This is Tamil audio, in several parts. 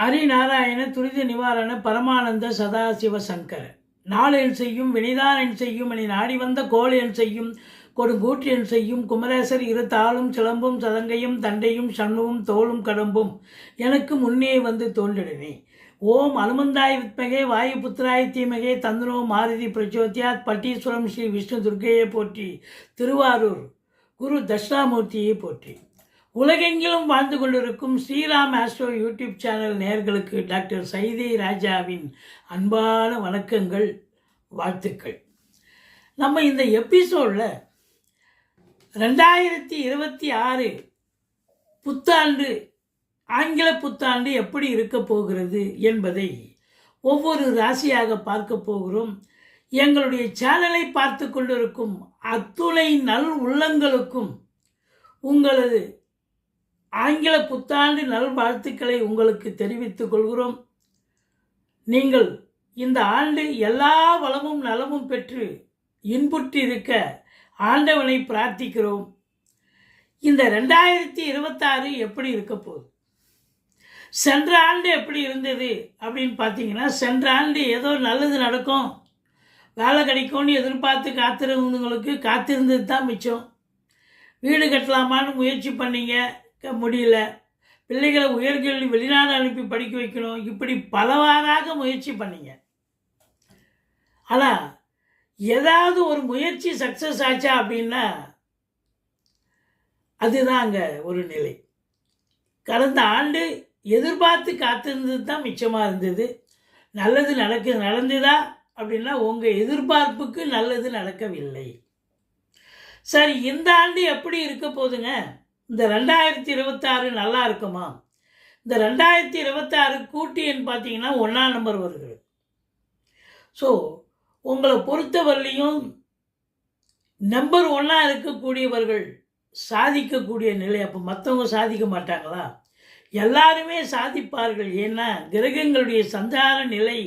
ஹரிநாராயண துரித நிவாரண பரமானந்த சதாசிவ சங்கர நாளென் செய்யும் வினைதானென் செய்யும் என நாடி வந்த கோளென் செய்யும் கொடுங்கூற்றென் செய்யும் குமரேசர் இரு தாளும் சிலம்பும் சதங்கையும் தண்டையும் சண்மும் தோளும் கடம்பும் எனக்கு முன்னே வந்து தோன்றிடனே. ஓம் அனுமந்தாய் வித்மகே வாயு புத்திராய் தீமகே தந்தனோ மாருதி பிரச்சோத்தியாத் பட்டீஸ்வரம் ஸ்ரீ விஷ்ணு துர்க்கையை போற்றி. திருவாரூர் குரு தட்சிணாமூர்த்தியை போற்றி. உலகெங்கிலும் வாழ்ந்து கொண்டிருக்கும் ஸ்ரீராம் ஆஸ்ட்ரோ யூடியூப் சேனல் நேயர்களுக்கு டாக்டர் சைதை ராஜாவின் அன்பான வணக்கங்கள், வாழ்த்துக்கள். நம்ம இந்த எபிசோடில் 2026 புத்தாண்டு, ஆங்கில புத்தாண்டு எப்படி இருக்க போகிறது என்பதை ஒவ்வொரு ராசியாக பார்க்க போகிறோம். எங்களுடைய சேனலை பார்த்து கொண்டிருக்கும் அத்துணை நல் உள்ளங்களுக்கும் உங்களது ஆங்கில புத்தாண்டு நல்வாழ்த்துக்களை உங்களுக்கு தெரிவித்துக் கொள்கிறோம். நீங்கள் இந்த ஆண்டு எல்லா வளமும் நலமும் பெற்று இன்புற்றிருக்க ஆண்டவனை பிரார்த்திக்கிறோம். இந்த 2026 எப்படி இருக்க போகுது, சென்ற ஆண்டு எப்படி இருந்தது அப்படின்னு பார்த்தீங்கன்னா, சென்ற ஆண்டு ஏதோ நல்லது நடக்கும், வேலை கிடைக்கும்னு எதிர்பார்த்து காத்திருந்தவங்களுக்கு காத்திருந்தது தான் மிச்சம். வீடு கட்டலாமான்னு முயற்சி பண்ணீங்க, முடியல. பிள்ளைகளை உயர்கல்வி வெளிநாடு அனுப்பி படிக்க வைக்கணும், இப்படி பலவாறாக முயற்சி பண்ணீங்க. ஆனால் ஏதாவது ஒரு முயற்சி சக்ஸஸ் ஆச்சா அப்படின்னா அதுதான் அங்கே ஒரு நிலை. கடந்த ஆண்டு எதிர்பார்த்து காத்திருந்தது தான் மிச்சமாக இருந்தது. நல்லது நடந்ததா அப்படின்னா உங்கள் எதிர்பார்ப்புக்கு நல்லது நடக்கவில்லை. சரி, இந்த ஆண்டு எப்படி இருக்க போதுங்க? இந்த 2026 நல்லா இருக்குமா? இந்த 2026 கூட்டு எண் பார்த்தீங்கன்னா 1ஆம் நம்பர் வருகிறது. ஸோ உங்களை பொறுத்தவரையிலையும் நம்பர் 1 இருக்கக்கூடியவர்கள் சாதிக்கக்கூடிய நிலை. அப்போ மற்றவங்க சாதிக்க மாட்டாங்களா? எல்லாருமே சாதிப்பார்கள். ஏன்னா கிரகங்களுடைய சஞ்சார நிலை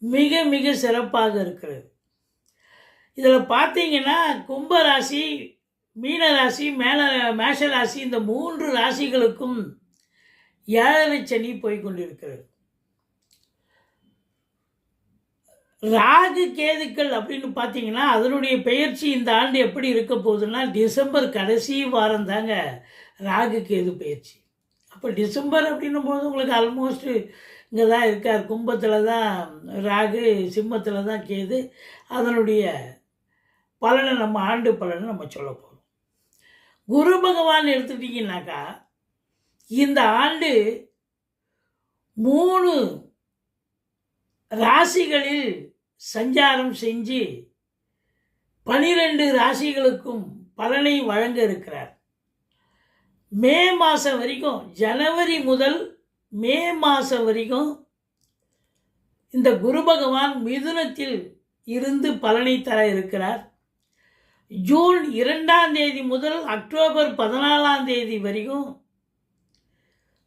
மிக மிக சிறப்பாக இருக்கிறது. இதில் பார்த்தீங்கன்னா கும்பராசி, மீனராசி, மேஷராசி, இந்த 3 ராசிகளுக்கும் 7 சனி போய்கொண்டிருக்கிறது. ராகு கேதுக்கள் அப்படின்னு பார்த்தீங்கன்னா அதனுடைய பெயர்ச்சி இந்த ஆண்டு எப்படி இருக்க போகுதுன்னா, டிசம்பர் கடைசி வாரம் தாங்க ராகு கேது பயிற்சி. அப்போ டிசம்பர் அப்படின்னும் போது உங்களுக்கு ஆல்மோஸ்ட் இங்கே தான் இருக்கார். கும்பத்தில் தான் ராகு, சிம்மத்தில் தான் கேது. அதனுடைய பலனை நம்ம ஆண்டு பலனை நம்ம சொல்ல போகிறோம். குரு பகவான் எடுத்துட்டிங்கனாக்கா இந்த ஆண்டு 3 ராசிகளில் சஞ்சாரம் செஞ்சு 12 ராசிகளுக்கும் பலனை வழங்க இருக்கிறார். மே மாதம் வரைக்கும், ஜனவரி முதல் மே மாதம் வரைக்கும் இந்த குரு பகவான் மிதுனத்தில் இருந்து பலனை தர இருக்கிறார். ஜூன் 2ஆம் தேதி முதல் அக்டோபர் 14ஆம் தேதி வரைக்கும்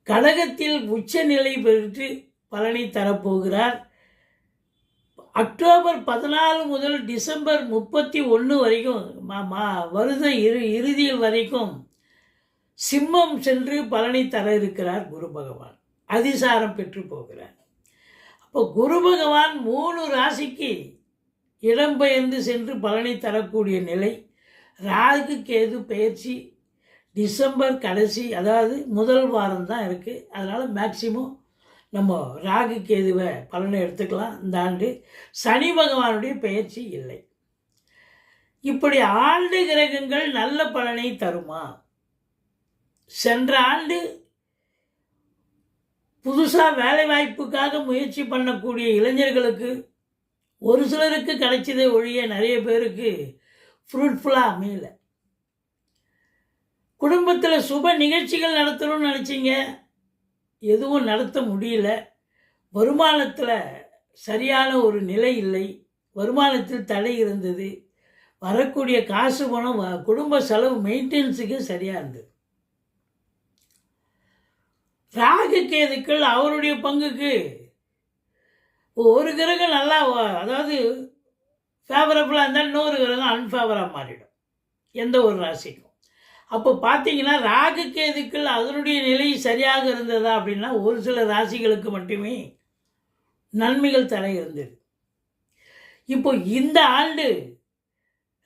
கடகத்தில் உச்சநிலை பெற்று பலனை தரப்போகிறார். அக்டோபர் 14 முதல் டிசம்பர் 31 வரைக்கும் வருட இறுதியில் வரைக்கும் சிம்மம் சென்று பலனை தர இருக்கிறார் குரு பகவான். அதிசாரம் பெற்று போகிறார். அப்போ குரு பகவான் 3 ராசிக்கு இடம்பெயர்ந்து சென்று பலனை தரக்கூடிய நிலை. ராகு கேது பயிற்சி டிசம்பர் கடைசி, அதாவது முதல் வாரம் தான் இருக்குது. அதனால் மேக்சிமம் நம்ம ராகு கேதுவை பலனை எடுத்துக்கலாம். இந்த ஆண்டு சனி பகவானுடைய பயிற்சி இல்லை. இப்படி ஆண்டு கிரகங்கள் நல்ல பலனை தருமா? சென்ற ஆண்டு புதுசாக வேலை வாய்ப்புக்காக முயற்சி பண்ணக்கூடிய இளைஞர்களுக்கு ஒரு சிலருக்கு கிடைச்சதே ஒழிய நிறைய பேருக்கு ஃப்ரூட்ஃபுல்லாக அமையல. குடும்பத்தில் சுப நிகழ்ச்சிகள் நடத்தணும்னு நினச்சிங்க, எதுவும் நடத்த முடியல. வருமானத்தில் சரியான ஒரு நிலை இல்லை. வருமானத்தில் தடை இருந்தது. வரக்கூடிய காசு பணம் குடும்ப செலவு மெயின்டெனன்ஸுக்கு சரியாக இருந்தது. ராகு கேதுக்கள் அவருடைய பங்குக்கு ஒரு கிரகம் நல்லா, அதாவது ஃபேவரபுளாக இருந்தால் இன்னொரு கிரகம் அன்ஃபேவராக மாறிடும் எந்த ஒரு ராசிக்கும். அப்போ பார்த்தீங்கன்னா ராகு கேதுக்கள் அதனுடைய நிலை சரியாக இருந்ததா அப்படின்னா ஒரு சில ராசிகளுக்கு மட்டுமே நன்மைகள் தர இருந்தது. இப்போ இந்த ஆண்டு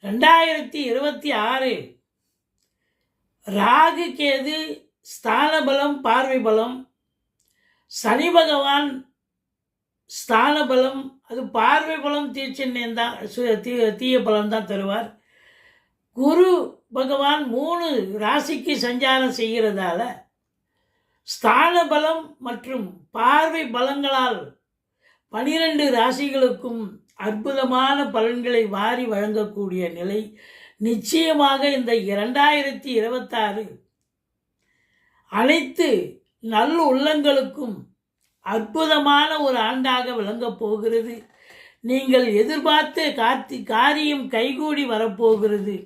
2026 ராகு கேது ஸ்தான பலம், பார்வை பலம், சனி பகவான் ஸ்தான பலம், அது பார்வை பலம் தீர்ச்சின்னம் தான், தீய பலம் தான் தருவார். குரு பகவான் 3 ராசிக்கு சஞ்சாரம் செய்கிறதால ஸ்தான பலம் மற்றும் பார்வை பலங்களால் 12 ராசிகளுக்கும் அற்புதமான பலன்களை வாரி வழங்கக்கூடிய நிலை நிச்சயமாக இந்த 2026 அனைத்து நல்ல உள்ளங்களுக்கும் அற்புதமான ஒரு ஆண்டாக விளங்கப் போகிறது. நீங்கள் எதிர்பார்த்த காரியம் கைகூடி வரப்போகிறது.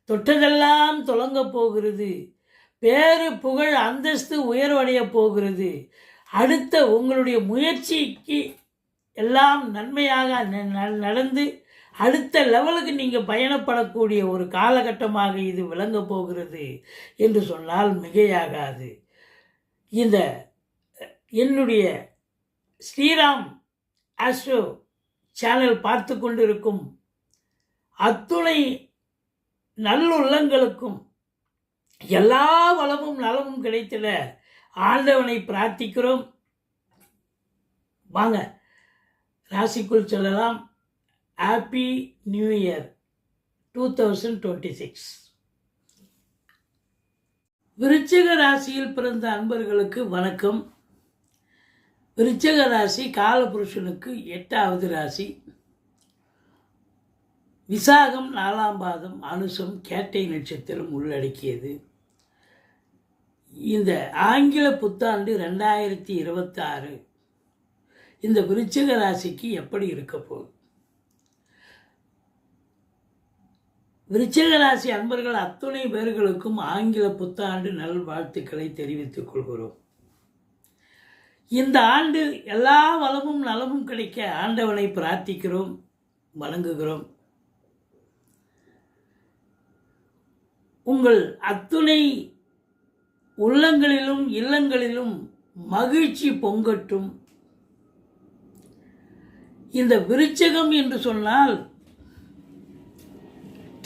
தொட்டதெல்லாம் தொடங்கப் போகிறது. பேரு புகழ் அந்தஸ்து உயர்வடைய போகிறது. அடுத்த உங்களுடைய முயற்சிக்கு எல்லாம் நன்மையாக நடந்து அடுத்த லெவலுக்கு நீங்கள் பயணப்படக்கூடிய ஒரு காலகட்டமாக இது விளங்கப் போகிறது என்று சொன்னால் மிகையாகாது. இந்த என்னுடைய ஸ்ரீராம் ஆஸ்ட்ரோ சேனல் பார்த்து கொண்டிருக்கும் அத்துணை நல்லுள்ளங்களுக்கும் எல்லா வளமும் நலமும் கிடைத்திட ஆண்டவனை பிரார்த்திக்கிறோம். வாங்க ராசிக்குள் செல்லலாம். Happy new year 2026. விருச்சிக ராசியில் பிறந்த அன்பர்களுக்கு வணக்கம். விருச்சிக ராசி காலபுருஷனுக்கு 8வது ராசி. விசாகம் 4ஆம் பாதம், அனுசம் கேட்டை நட்சத்திரம் உள்ளடக்கியது. இந்த ஆங்கில புத்தாண்டு 2026 இந்த விருச்சிக ராசிக்கு எப்படி இருக்க போகுது? விருச்சிக ராசி அன்பர்கள் அத்துணை பேர்களுக்கும் ஆங்கில புத்தாண்டு நல்வாழ்த்துக்களை தெரிவித்துக் கொள்கிறோம். இந்த ஆண்டு எல்லா வளமும் நலமும் கிடைக்க ஆண்டவனை பிரார்த்திக்கிறோம், வணங்குகிறோம். உங்கள் அத்துணை உள்ளங்களிலும் இல்லங்களிலும் மகிழ்ச்சி பொங்கட்டும். இந்த விருச்சகம் என்று சொன்னால்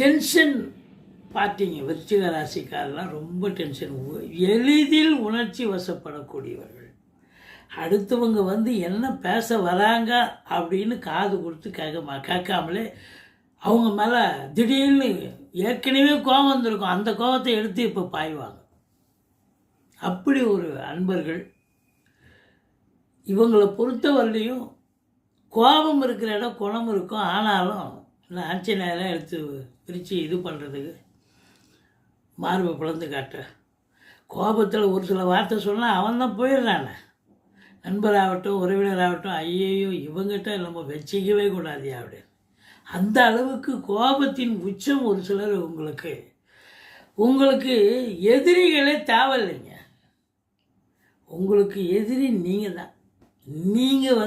டென்ஷன் பார்த்தீங்க. விருச்சிக ராசிக்காரெல்லாம் ரொம்ப டென்ஷன், எளிதில் உணர்ச்சி வசப்படக்கூடியவர்கள். அடுத்தவங்க என்ன பேச வராங்க அப்படின்னு காது கொடுத்து கேட்காமலே அவங்க மேலே திடீர்னு ஏற்கனவே கோபம் வந்திருக்கும், அந்த கோபத்தை எடுத்து இப்போ பாய்வாங்க. அப்படி ஒரு அன்பர்கள். இவங்களை பொறுத்தவரையிலையும் கோபம் இருக்கிற இடம் குணம் இருக்கும். ஆனாலும் நான் ஆஞ்சநேயரெல்லாம் எடுத்து பிரித்து இது பண்ணுறதுக்கு மார்பை பிளந்து காட்ட, கோபத்தில் ஒரு சில வார்த்தை சொன்னால் அவன் தான் போயிடுறானே. நண்பராகட்டும் உறவினராகட்டும், ஐயையோ இவங்கிட்ட நம்ம வச்சிக்கவே கூடாது அப்படின்னு. அந்த அளவுக்கு கோபத்தின் உச்சம் ஒரு சிலர். உங்களுக்கு எதிரிகளே தேவையில்லைங்க. உங்களுக்கு எதிரி நீங்கள் தான். நீங்கள்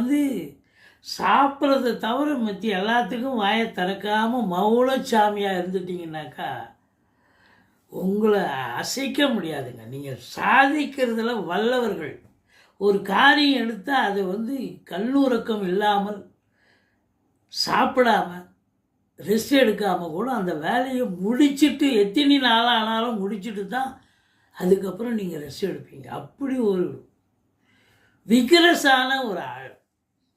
சாப்பிட்றத தவிர மற்றி எல்லாத்துக்கும் வாயை திறக்காமல் மௌனச்சாமியாக இருந்துட்டிங்கனாக்கா உங்களை அசைக்க முடியாதுங்க. நீங்கள் சாதிக்கிறதுல வல்லவர்கள். ஒரு காரியம் எடுத்தால் அதை கண்ணுறக்கம் இல்லாமல் சாப்பிடாம ரெஸ்ட் எடுக்காமல் கூட அந்த வேலையை முடிச்சுட்டு எத்தனை நாளானாலும் முடிச்சுட்டு தான் அதுக்கப்புறம் நீங்கள் ரெஸ்ட் எடுப்பீங்க. அப்படி ஒரு விக்ரஸான ஒரு ஆள்.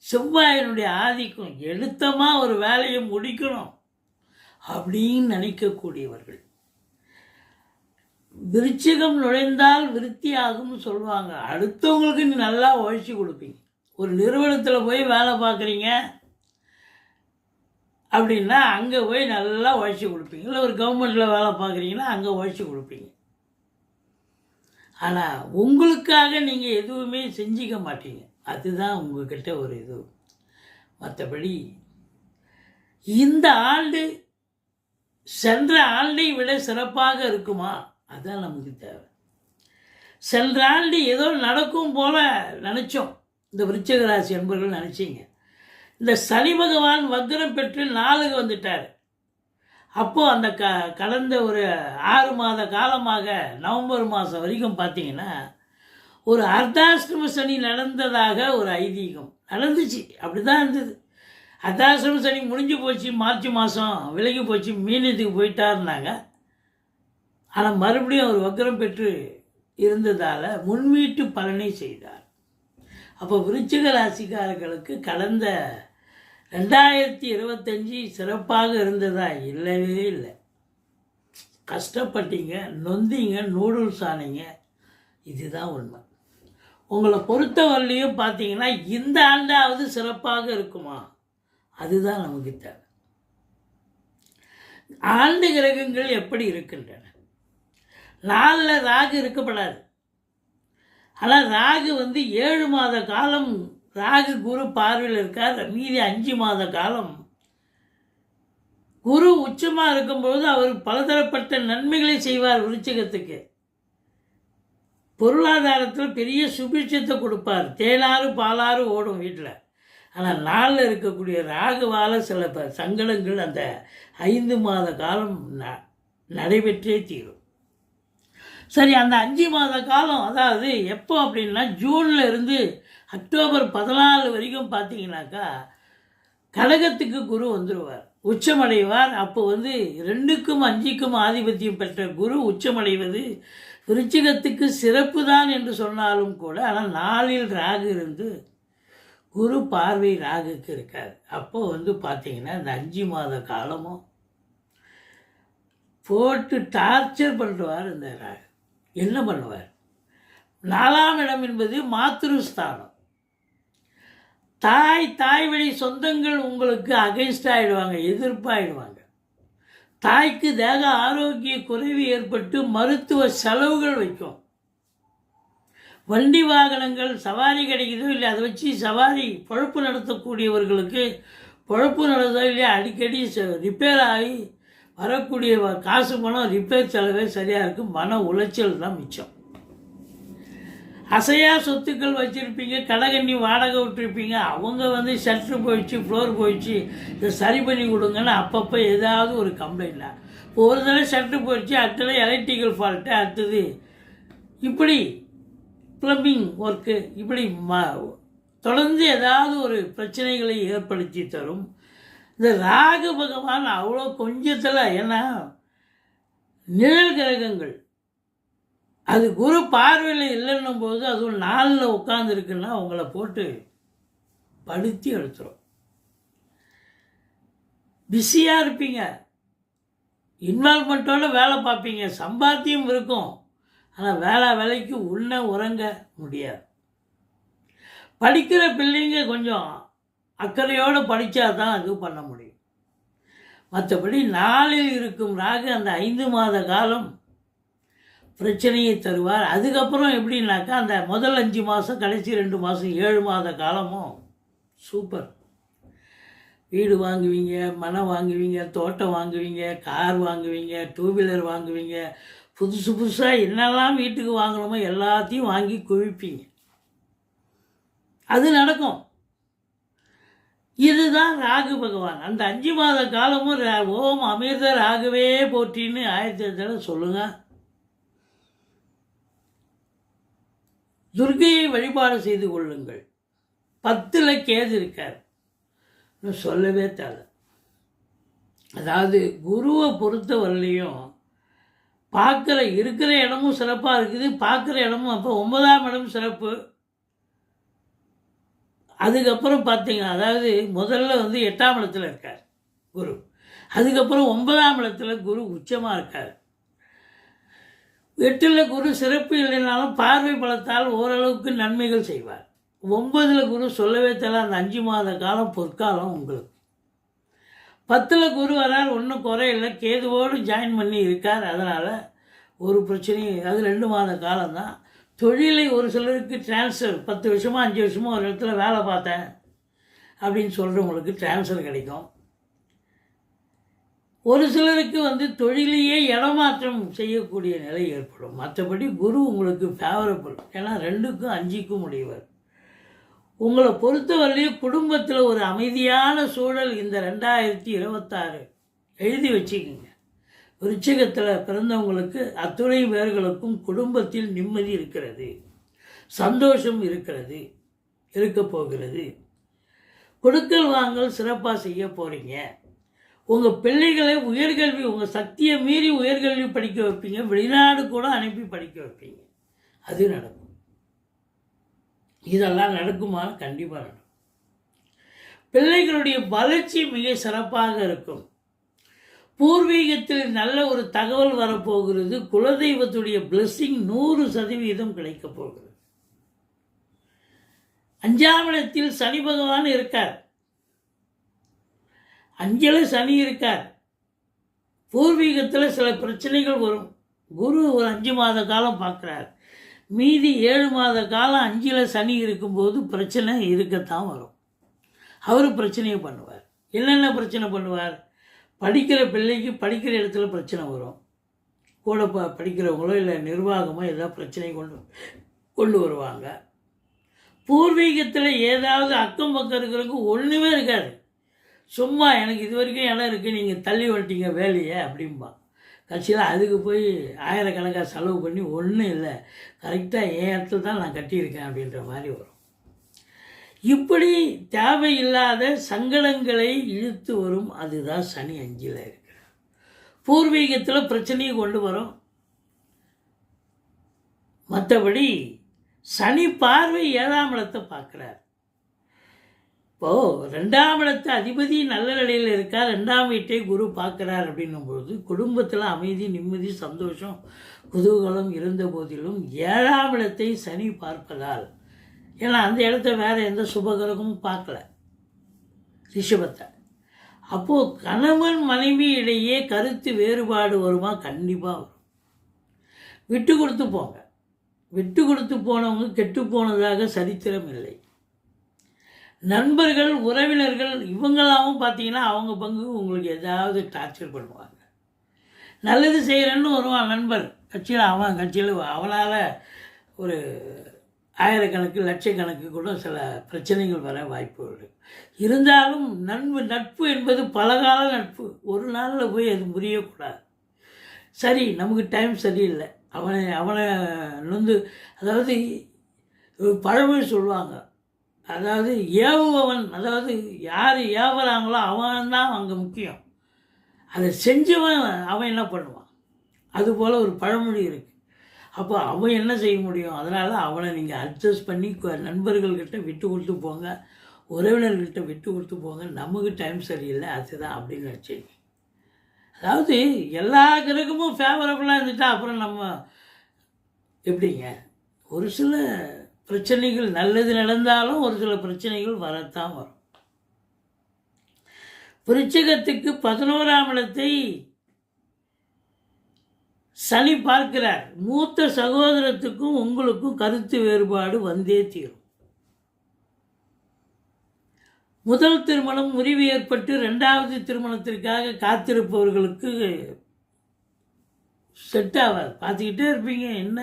செவ்வாயினுடைய ஆதிக்கம், எடுத்தமாக ஒரு வேலையை முடிக்கணும் அப்படின்னு நினைக்கக்கூடியவர்கள். விருச்சிகம் நுழைந்தால் விருத்தியாகும்னு சொல்லுவாங்க. அடுத்தவங்களுக்கு நீ நல்லா உழைச்சி கொடுப்பீங்க. ஒரு நிறுவனத்தில் போய் வேலை பார்க்குறீங்க அப்படின்னா அங்கே போய் நல்லா உழைச்சி கொடுப்பீங்க. இல்லை ஒரு கவர்மெண்ட்டில் வேலை பார்க்குறீங்கன்னா அங்கே உழைச்சி கொடுப்பீங்க. ஆனால் உங்களுக்காக நீங்கள் எதுவுமே செஞ்சிக்க மாட்டீங்க. அதுதான் உங்கள்கிட்ட ஒரு இது. மற்றபடி இந்த ஆண்டு சென்ற ஆண்டை விட சிறப்பாக இருக்குமா? அதுதான் நமக்கு தேவை. சென்ற ஆண்டு ஏதோ நடக்கும் போல் நினச்சோம். இந்த விருச்சிக ராசி என்பவர்கள் நினச்சிங்க. இந்த சனி பகவான் வக்ரம் பெற்று 4க்கு வந்துட்டார். அப்போது அந்த கடந்த ஒரு 6 மாத காலமாக நவம்பர் மாதம் வரைக்கும் பார்த்தீங்கன்னா ஒரு அர்த்தாஷ்டம சனி நடந்ததாக ஒரு ஐதீகம் நடந்துச்சு. அப்படி தான் இருந்தது. அர்த்தாஷ்டம சனி முடிஞ்சு போச்சு, மார்ச் மாதம் விலகி போச்சு, மீனத்துக்கு போயிட்டாருனாங்க. ஆனால் மறுபடியும் அவர் வக்ரம் பெற்று இருந்ததால் முன்வீட்டு பலனை செய்தார். அப்போ விருச்சிக ராசிக்காரர்களுக்கு கடந்த 2025 சிறப்பாக இருந்ததா? இல்லவே இல்லை. கஷ்டப்பட்டீங்க, நொந்தீங்க, நூடுல்ஸ் ஆனீங்க. இதுதான் உண்மை. உங்களை பொறுத்தவரையிலையும் பார்த்தீங்கன்னா இந்த ஆண்டாவது சிறப்பாக இருக்குமா? அதுதான் நமக்கு தேவை. ஆண்டு கிரகங்கள் எப்படி இருக்கின்றன? 4 ராகு இருக்கப்படாது. ஆனால் ராகு 7 மாத காலம் ராகு குரு பார்வையில் இருக்கார். மீதி 5 மாத காலம் குரு உச்சமாக இருக்கும்போது அவர் பலதரப்பட்ட நன்மைகளை செய்வார். விருச்சிகத்துக்கு பொருளாதாரத்தில் பெரிய சுபிட்சத்தை கொடுப்பார். தேனாறு பாலாறு ஓடும் வீட்டில். ஆனால் 4 இருக்கக்கூடிய ராகுவால் சில சங்கடங்கள் அந்த 5 மாத காலம் நடைபெற்றே தீரும். சரி, அந்த 5 மாத காலம் அதாவது எப்போ அப்படின்னா ஜூனில் இருந்து அக்டோபர் 14 வரைக்கும் பார்த்தீங்கன்னாக்கா கடகத்துக்கு குரு வந்துடுவார், உச்சமடைவார். அப்போ 2க்கும் 5க்கும் ஆதிபத்தியம் பெற்ற குரு உச்சமடைவது விருச்சிகத்துக்கு சிறப்பு தான் என்று சொன்னாலும் கூட, ஆனால் 4ல் ராகு இருந்து குரு பார்வை ராகுக்கு இருக்காது. அப்போது பார்த்தீங்கன்னா இந்த 5 மாத காலமும் போட்டு டார்ச்சர் பண்ணுவார் இந்த ராகு. என்ன பண்ணுவார்? 4ஆம் இடம் என்பது மாத்ருஸ்தானம். தாய் வழி சொந்தங்கள் உங்களுக்கு அகைன்ஸ்ட் ஆகிடுவாங்க, எதிர்ப்பாகிடுவாங்க. தாய்க்கு தேக ஆரோக்கிய குறைவு ஏற்பட்டு மருத்துவ செலவுகள் வைக்கும். வண்டி வாகனங்கள் சவாரி கிடைக்குதோ இல்லை, அதை வச்சு சவாரி பொழப்பு நடத்தக்கூடியவர்களுக்கு பொழப்பு நடந்ததோ இல்லையா, அடிக்கடி ரிப்பேர் ஆகி வரக்கூடிய காசு பணம் ரிப்பேர் செலவே சரியாக இருக்கும். மன உளைச்சல் தான் மிச்சம். அசையா சொத்துக்கள் வச்சுருப்பீங்க, கடைகண்ணி வாடகை விட்டுருப்பீங்க. அவங்க ஷட்டர் போயிடுச்சு, ஃப்ளோர் போயிடுச்சு, இதை சரி பண்ணி கொடுங்கன்னு அப்பப்போ ஏதாவது ஒரு கம்ப்ளைண்ட்னா, ஒரு தடவை ஷட்டர் போயிடுச்சு, அடுத்தது எலக்ட்ரிக்கல் ஃபால்ட்டு, அடுத்தது இப்படி ப்ளம்பிங் ஒர்க்கு, இப்படி தொடர்ந்து ஏதாவது ஒரு பிரச்சனைகளை ஏற்படுத்தி தரும். இந்த ராகு பகவான் அவ்வளோ கொஞ்சத்தில், ஏன்னா நிழல் கிரகங்கள் அது குரு பார்வையில் இல்லைன்னும் போது அதுவும் 4ல் உட்காந்துருக்குன்னா உங்களை போட்டு படுத்தி எடுத்துரும். பிஸியாக இருப்பீங்க, இன்வால்மெண்ட்டோடு வேலை பார்ப்பீங்க, சம்பாத்தியம் இருக்கும். ஆனால் வேலைக்கு உண்ண உறங்க முடியாது. படிக்கிற பிள்ளைங்க கொஞ்சம் அக்கறையோடு படித்தா தான் அது பண்ண முடியும். மற்றபடி 4ல் இருக்கும் ராகு அந்த 5 மாத காலம் பிரச்சனையை தருவார். அதுக்கப்புறம் எப்படின்னாக்கா அந்த முதல் 5 மாதம், கடைசி 2 மாதம், 7 மாத காலமும் சூப்பர். வீடு வாங்குவீங்க, மனம் வாங்குவீங்க, தோட்டம் வாங்குவீங்க, கார் வாங்குவீங்க, 2 வீலர் வாங்குவீங்க. புதுசாக என்னெல்லாம் வீட்டுக்கு வாங்கணுமோ எல்லாத்தையும் வாங்கி குவிப்பீங்க. அது நடக்கும். இதுதான் ராகு பகவான். அந்த 5 மாத காலமும் ஓம் அமிர்த ராகுவே போற்றின்னு 1008 சொல்லுங்கள். துர்க்கையை வழிபாடு செய்து கொள்ளுங்கள். 10ல் கேது இருக்கார், இன்னும் சொல்லவே தேவை. அதாவது குருவை பொறுத்த வரலையும் பார்க்குற இருக்கிற இடமும் சிறப்பாக இருக்குது, பார்க்குற இடமும். அப்போ 9ஆம் இடம் சிறப்பு. அதுக்கப்புறம் பார்த்தீங்கன்னா அதாவது முதல்ல 8ஆம் இடத்துல இருக்கார் குரு, அதுக்கப்புறம் 9ஆம் இடத்துல குரு உச்சமாக இருக்கார். 8ல் குரு சிறப்பு இல்லைனாலும் பார்வை பலத்தால் ஓரளவுக்கு நன்மைகள் செய்வார். 9ல் குரு சொல்லவே தேவை. அந்த 5 மாத காலம் பொற்காலம் உங்களுக்கு. 10ல் குரு வரார், ஒன்றும் குறையில்லை, கேதுவோடு ஜாயின் பண்ணி இருக்கார். அதனால் ஒரு பிரச்சனையும், அது 2 மாத காலம்தான். தொழிலை ஒரு சிலருக்கு டிரான்ஸ்ஃபர், 10 வருஷமோ 5 வருஷமோ ஒரு இடத்துல வேலை பார்த்தேன் அப்படின்னு சொல்கிறவங்களுக்கு டிரான்ஸ்ஃபர் கிடைக்கும். ஒரு சிலருக்கு தொழிலையே இடமாற்றம் செய்யக்கூடிய நிலை ஏற்படும். மற்றபடி குரு உங்களுக்கு ஃபேவரபிள், ஏன்னா 2க்கும் 5க்கும் உடையவர். உங்களை பொறுத்தவரையிலேயே குடும்பத்தில் ஒரு அமைதியான சூழல் இந்த 2026 எழுதி வச்சுக்கோங்க. விருச்சிகத்தில் பிறந்தவங்களுக்கு அத்துணை பேர்களுக்கும் குடும்பத்தில் நிம்மதி இருக்கிறது, சந்தோஷம் இருக்கிறது, இருக்க போகிறது. கொடுக்கல் வாங்கல் சிறப்பாக செய்ய போகிறீங்க. உங்கள் பிள்ளைகளை உயர்கல்வி, உங்கள் சக்தியை மீறி உயர்கல்வி படிக்க வைப்பீங்க. வெளிநாடு கூட அனுப்பி படிக்க வைப்பீங்க. அது நடக்கும். இதெல்லாம் நடக்குமா? கண்டிப்பாக நடக்கும். பிள்ளைகளுடைய வளர்ச்சி மிக சிறப்பாக இருக்கும். பூர்வீகத்தில் நல்ல ஒரு தகவல் வரப்போகிறது. குலதெய்வத்துடைய பிளெஸ்ஸிங் 100% கிடைக்கப் போகிறது. 5ஆம் இடத்தில் சனி பகவான் இருக்கார். 5ல் சனி இருக்கார். பூர்வீகத்தில் சில பிரச்சனைகள் வரும். குரு ஒரு 5 மாத காலம் பார்க்குறார். மீதி 7 மாத காலம் 5ல் சனி இருக்கும்போது பிரச்சனை இருக்கத்தான் வரும். அவர் பிரச்சனையை பண்ணுவார். என்னென்ன பிரச்சனை பண்ணுவார்? படிக்கிற பிள்ளைக்கு படிக்கிற இடத்துல பிரச்சனை வரும். கூட படிக்கிறவங்களோ இல்லை நிர்வாகமோ ஏதாவது பிரச்சனை கொண்டு வருவாங்க. பூர்வீகத்தில் ஏதாவது அக்கம் பக்கம் இருக்கிறவங்க ஒன்றுமே இருக்காது. சும்மா எனக்கு இது வரைக்கும் இடம் இருக்குது, நீங்கள் தள்ளி வந்துட்டீங்க வேலையை அப்படின்பா. கட்சியில் அதுக்கு போய் ஆயிரக்கணக்காக செலவு பண்ணி ஒன்றும் இல்லை, கரெக்டாக என் இடத்துல தான் நான் கட்டியிருக்கேன் அப்படின்ற மாதிரி வரும். இப்படி தேவையில்லாத சங்கடங்களை இழுத்து வரும். அதுதான் சனி 5ல் இருக்கிற. பூர்வீகத்தில் பிரச்சனையை கொண்டு வரும். மற்றபடி சனி பார்வை 7ஆம் இடத்தை பார்க்குறார். இப்போது 2ஆம் இடத்து அதிபதி நல்ல நிலையில் இருக்கார். 2ஆம் வீட்டை குரு பார்க்குறார். அப்படின்னும்பொழுது குடும்பத்தில் அமைதி, நிம்மதி, சந்தோஷம், குதூகலம் இருந்த போதிலும் 7ஆம் இடத்தை சனி பார்ப்பதால், ஏன்னா அந்த இடத்த வேறு எந்த சுபகிரகமும் பார்க்கல, ரிஷபத்தை. அப்போது கணவன் மனைவி இடையே கருத்து வேறுபாடு வருமா? கண்டிப்பாக வரும். விட்டு கொடுத்து போங்க. விட்டு கொடுத்து போனவங்க கெட்டு போனதாக சரித்திரம் இல்லை. நண்பர்கள், உறவினர்கள் இவங்களாவும் பார்த்தீங்கன்னா அவங்க பங்கு உங்களுக்கு ஏதாவது டார்ச்சர் பண்ணுவாங்க. நல்லது செய்கிறேன்னு வருவான் நண்பர் கட்சியில். அவன் கட்சியில் அவனால் ஒரு ஆயிரக்கணக்கு லட்சக்கணக்கு கூட சில பிரச்சனைகள் வர வாய்ப்பு இருக்குது. இருந்தாலும் நட்பு என்பது பலகால நட்பு. ஒரு நாளில் போய் அது முறியக்கூடாது. சரி, நமக்கு டைம் சரியில்லை, அவனை அதாவது பழமொழி சொல்லுவாங்க, அதாவது ஏவுபவன், அதாவது யார் ஏவுறாங்களோ அவன் தான் அங்கே முக்கியம். அதை செஞ்சவன் அவன் என்ன பண்ணுவான், அதுபோல் ஒரு பழமொழி இருக்குது. அப்போ அவன் என்ன செய்ய முடியும்? அதனால் அவனை நீங்கள் அட்ஜஸ்ட் பண்ணி நண்பர்கள்கிட்ட விட்டு கொடுத்து போங்க, உறவினர்கள்கிட்ட விட்டு கொடுத்து போங்க. நமக்கு டைம் சரியில்லை, அதுதான் அப்படின்னு நினச்சிங்க. அதாவது எல்லா கிரகமும் ஃபேவரபுளாக இருந்துட்டால் அப்புறம் நம்ம எப்படிங்க? ஒரு சில பிரச்சனைகள் நல்லது நடந்தாலும் ஒரு சில பிரச்சனைகள் வரத்தான் வரும். விருச்சிகத்துக்கு 11ஆம் இடத்தை சனி பார்க்கிறார். மூத்த சகோதரத்துக்கும் உங்களுக்கும் கருத்து வேறுபாடு வந்தே தீரும். முதல் திருமணம் முறிவு ஏற்பட்டு 2வது திருமணத்திற்காக காத்திருப்பவர்களுக்கு செட் ஆகாது. பார்த்துக்கிட்டே இருப்பீங்க, என்ன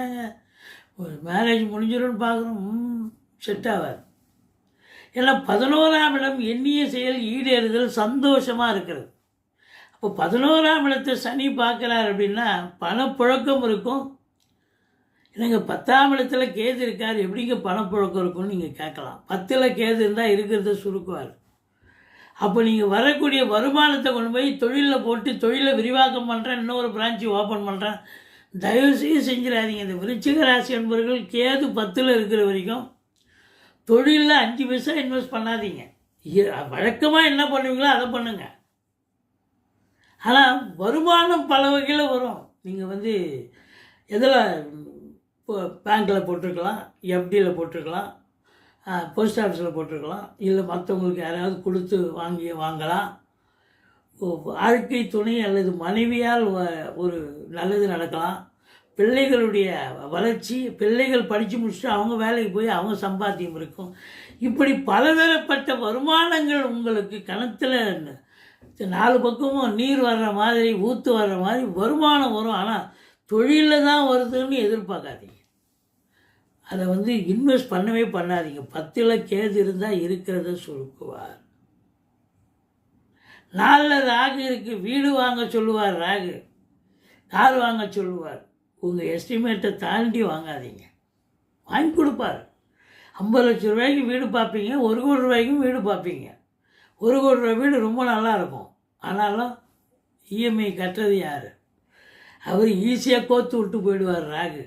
மேரேஜ் முடிஞ்சிடும்னு பார்க்குறோம், செட் ஆகாது. ஏன்னா 11ஆம் இடம் எண்ணிய செயல் ஈடேறுதல், சந்தோஷமாக இருக்கிறது. இப்போ 11ஆம் இடத்தை சனி பார்க்குறார் அப்படின்னா பணப்புழக்கம் இருக்கும். என்னங்க 10ஆம் இடத்துல கேது இருக்கார், எப்படிங்க பணப்புழக்கம் இருக்கும்னு நீங்கள் கேட்கலாம். 10ல் கேது இருந்தால் இருக்கிறத சுருக்குவார். அப்போ நீங்கள் வரக்கூடிய வருமானத்தை கொண்டு போய் தொழிலில் போட்டு தொழிலை விரிவாக்கம் பண்ணுறேன், இன்னொரு பிரான்ச்சு ஓப்பன் பண்ணுறேன், தயவுசெய்து செஞ்சிடாதீங்க. இந்த விருச்சிக ராசி என்பவர்கள் கேது 10ல் இருக்கிற வரைக்கும் தொழிலில் 5 பைசா இன்வெஸ்ட் பண்ணாதீங்க. வழக்கமாக என்ன பண்ணுவீங்களோ அதை பண்ணுங்கள். ஆனால் வருமானம் பல வகையில் வரும். நீங்கள் எதில் பேங்க்கில் போட்டிருக்கலாம், எஃப்டியில் போட்டிருக்கலாம், போஸ்ட் ஆஃபீஸில் போட்டிருக்கலாம், இல்லை மற்றவங்களுக்கு யாராவது கொடுத்து வாங்கலாம். வாழ்க்கை துணை அல்லது மனைவியால் ஒரு நல்லது நடக்கலாம். பிள்ளைகளுடைய வளர்ச்சி, பிள்ளைகள் படித்து முடிச்சுட்டு அவங்க வேலைக்கு போய் அவங்க சம்பாத்தியம் இருக்கும். இப்படி பலதரப்பட்ட வருமானங்கள் உங்களுக்கு கணத்தில் 4 பக்கமும் நீர் வர்ற மாதிரி, ஊற்று வர்ற மாதிரி வருமானம் வரும். ஆனால் தொழிலில் தான் வருதுன்னு எதிர்பார்க்காதீங்க. அதை இன்வெஸ்ட் பண்ணவே பண்ணாதீங்க. 10ல் கேது இருந்தால் இருக்கிறத சுருக்குவார். நாளில் ராகு இருக்குது, வீடு வாங்க சொல்லுவார் ராகு, கார் வாங்க சொல்லுவார். உங்கள் எஸ்டிமேட்டை தாண்டி வாங்காதீங்க, வாங்கி கொடுப்பார். 50 லட்ச ரூபாய்க்கு வீடு பார்ப்பீங்க, 1 கோடி ரூபாய்க்கும் வீடு பார்ப்பீங்க. 1 கோடி ரூபாய் வீடு ரொம்ப நல்லா இருக்கும். ஆனாலும் இஎம்ஐ கட்டுறது யார்? அவர் ஈஸியாக கோத்து விட்டு போயிடுவார் ராகு,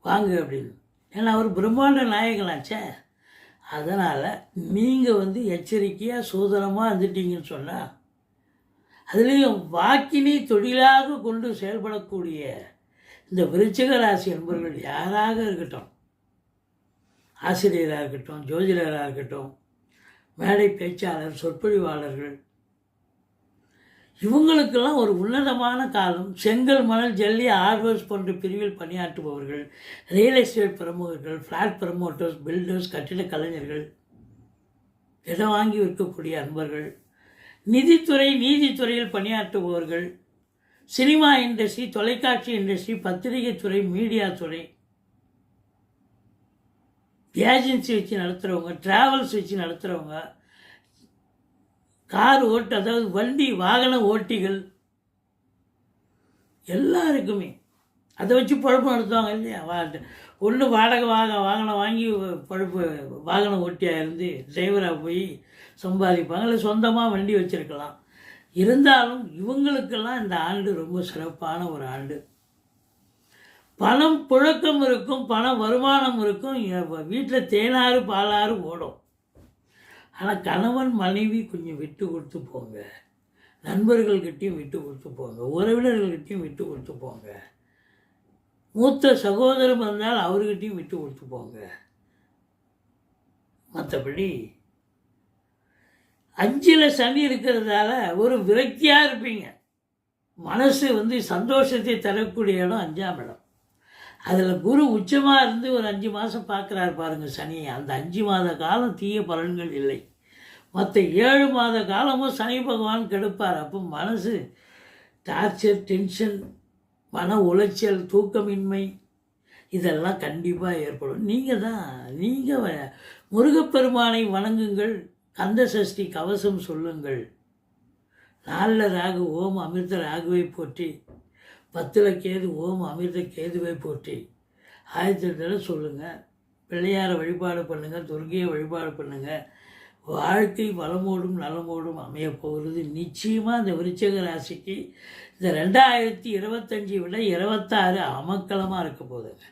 வாங்க அப்படின்னு. ஏன்னா அவர் பிரம்மாண்ட நாயகனாச்சே. அதனால் நீங்கள் எச்சரிக்கையாக சூதனமாக இருந்துட்டீங்கன்னு சொன்னால், அதுலேயும் வாக்கினை தொழிலாக கொண்டு செயல்படக்கூடிய இந்த விருச்சிக ராசி என்பவர்கள் யாராக இருக்கட்டும், ஆசிரியராக இருக்கட்டும், ஜோதிடராக இருக்கட்டும், மேடை பேச்சாளர், சொற்பொழிவாளர்கள், இவங்களுக்கெல்லாம் ஒரு உன்னதமான காலம். செங்கல், மணல், ஜல்லி, ஆர்வர்ஸ் போன்ற பிரிவில் பணியாற்றுபவர்கள், ரியல் எஸ்டேட் பிரமுகர்கள், ஃப்ளாட் ப்ரமோட்டர்ஸ், பில்டர்ஸ், கட்டிட கலைஞர்கள், இடம் வாங்கி விற்கக்கூடிய அன்பர்கள், நிதித்துறை, நீதித்துறையில் பணியாற்றுபவர்கள், சினிமா இண்டஸ்ட்ரி, தொலைக்காட்சி இண்டஸ்ட்ரி, பத்திரிகை துறை, மீடியா துறை, ஏஜென்சி வச்சு நடத்துகிறவங்க, ட்ராவல்ஸ் வச்சு நடத்துகிறவங்க, கார் அதாவது வண்டி வாகன ஓட்டிகள், எல்லாருக்குமே அதை வச்சு பழப்பு நடத்துவாங்க இல்லையா. ஒன்று வாடகை வாகனம் வாங்கி பழப்பு வாகன ஓட்டியாக இருந்து டிரைவராக போய் சம்பாதிப்பாங்க, இல்லை சொந்தமாக வண்டி வச்சுருக்கலாம். இருந்தாலும் இவங்களுக்கெல்லாம் இந்த ஆண்டு ரொம்ப சிறப்பான ஒரு ஆண்டு. பணம் புழக்கம் இருக்கும், பண வருமானம் இருக்கும், வீட்டில் தேனாறு பாலாறு ஓடும். ஆனால் கணவன் மனைவி கொஞ்சம் விட்டு கொடுத்து போங்க, நண்பர்கள்கிட்டையும் விட்டு கொடுத்து போங்க, உறவினர்கள்கிட்டையும் விட்டு கொடுத்து போங்க, மூத்த சகோதரம் இருந்தால் அவர்கிட்டையும் விட்டு கொடுத்து போங்க. மற்றபடி 5ல் சனி இருக்கிறதால ஒரு விரக்தியாக இருப்பீங்க. மனசு சந்தோஷத்தை தரக்கூடிய இடம் 5ஆம் இடம். அதில் குரு உச்சமாக இருந்து ஒரு 5 மாதம் பார்க்குறாரு பாருங்கள் சனி. அந்த 5 மாத காலம் தீய பலன்கள் இல்லை. மற்ற 7 மாத காலமும் சனி பகவான் கெடுப்பார். அப்போ மனசு டார்ச்சர், டென்ஷன், மன உளைச்சல், தூக்கமின்மை இதெல்லாம் கண்டிப்பாக ஏற்படும். நீங்கள் முருகப்பெருமானை வணங்குங்கள், கந்த சஷ்டி கவசம் சொல்லுங்கள், 4 ராகு ஓம் அமிர்த ராகுவை போற்றி, 10ல் கேது ஓம் அமிர்த கேதுவை போற்றி 1008 சொல்லுங்கள். பிள்ளையாரை வழிபாடு பண்ணுங்கள், துர்க்கையை வழிபாடு பண்ணுங்கள். வாழ்க்கை வளமோடும் நலமோடும் அமைய போகிறது. நிச்சயமாக இந்த விருச்சிக ராசிக்கு இந்த 2025 விட 26 அமக்கலமாக இருக்க போகுதுங்க.